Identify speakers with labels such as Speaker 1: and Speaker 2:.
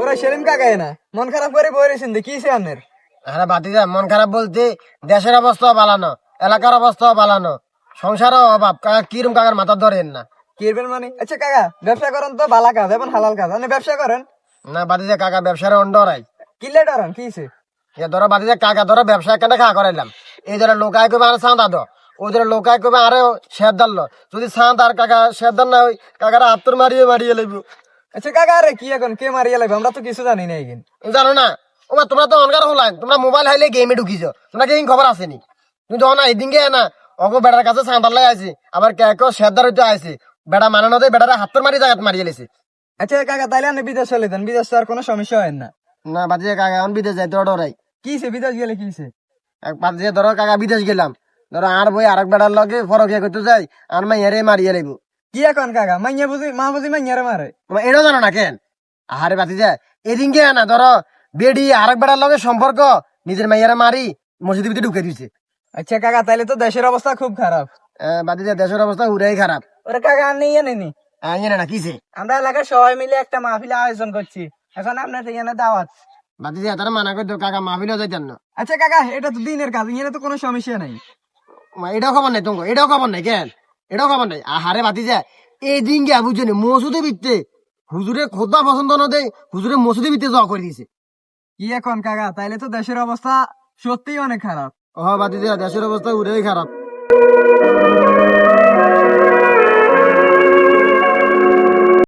Speaker 1: ওরা সেলিম কাকাই না মন খারাপ করে বই রয়েছেন কি আনের?
Speaker 2: আরে বাতিজা, মন খারাপ বলতে দেশের অবস্থা বালানো, এলাকার অবস্থা বালানো, সংসারও অভাব। কাকা কিরম কাকার মাথা ধরেন না।
Speaker 1: কিরবেন মানে? আচ্ছা কাকা, ব্যবসা করেন তো ভালো কাজ এবং হালাল কাজ, আপনি ব্যবসা করেন
Speaker 2: না বাতিজা, কাকা ব্যবসার অন্ডরাই।
Speaker 1: কিলে ডরান কিছে?
Speaker 2: ধরো বাতিজা, কাকা ধরো ব্যবসা কেন খা করাইলাম, এই ধরো লোকায় কবে আরে চাঁদা দো, ওই ধরো লোকায় কবে আরে শের দাললো, যদি চাঁদ আর কাকা শের দাল না, ওই কাকারা হাত্তর মারিয়ে মারিয়ে লইব।
Speaker 1: আচ্ছা কাকা, আরে কি এখন কে মারিয়ে লাগবে? আমরা তো কিছু জানি না এখন।
Speaker 2: জানো না ওমা, তোমরা তো অনগার হলাইন, তোমরা মোবাইল হাইলে গেমে ঢুকিছ, তোমরা কি খবর আসেনি? তুমি যখন এদিনকে না অগো বেড়ার কাছে চাঁদার লাই আছে, আবার কে শেরদার হইতে আছে, বেড়া মানানো দেয়, বেড়ারা হাত্তর মারি জায়গাত মারিয়ে লেছে।
Speaker 1: আচ্ছা কাকা, তাইলে আপনি বিদেশ চলে যান, বিদেশ তো আর কোনো সমস্যা হয় না।
Speaker 2: না বাতিজা, কাকা এখন বিদেশ যাইতে ডরাই।
Speaker 1: কিছে বিদেশ গেলে কিছে?
Speaker 2: এক বাতিজা ধরো কাকা বিদেশ গেলাম, ধরো আর বই আরেক বেড়ার লগে ফরকিয়া করতে যাই, আর মাইয়ারে মারিয়ে লাগবো।
Speaker 1: কি এখন কাকা, মাইয়া বুঝি মা বুঝি মাইয়ারে মারে?
Speaker 2: তোমার এটাও জানো না কেন? আরে বাতিজা, এদিনকে না ধরো বেডি আরেক বেড়ার লগে সম্পর্ক, নিজের মাইয়ারে মারি মসজিদের ভিতরে ঢুকে দিছে।
Speaker 1: আচ্ছা কাকা, তাইলে তো দেশের অবস্থা খুব খারাপ।
Speaker 2: বাতিজা, দেশের অবস্থা উড়াই খারাপ।
Speaker 1: ওরে কাকা, আর নিয়ে নেনি
Speaker 2: না কিসে?
Speaker 1: আমরা এলাকার সবাই মিলে একটা মাহফিল আয়োজন করছি, এখন আপনার এখানে দাওয়াত।
Speaker 2: বাতিজা তারা মানা করে দাও, কাকা মাহফিলও যাইতেন না।
Speaker 1: আচ্ছা কাকা, এটা তো দিনের কাজ, এখানে তো কোনো সমস্যা নাই।
Speaker 2: এটাও খবর নাই তোমার? এটাও খবর নাই কেন? এটাও খবর নাই? আহারে বাতিজা, এই দিন গে বুঝছেন মসুদে বিতে হুজুরে খোদা পছন্দ না দেয়, হুজুরে মসুদে বিতে যাওয়া করে দিয়েছে।
Speaker 1: কি এখন কাকা, তাইলে তো দেশের অবস্থা সত্যিই অনেক খারাপ।
Speaker 2: ও বাতিজা, দেশের অবস্থা উড়েই খারাপ।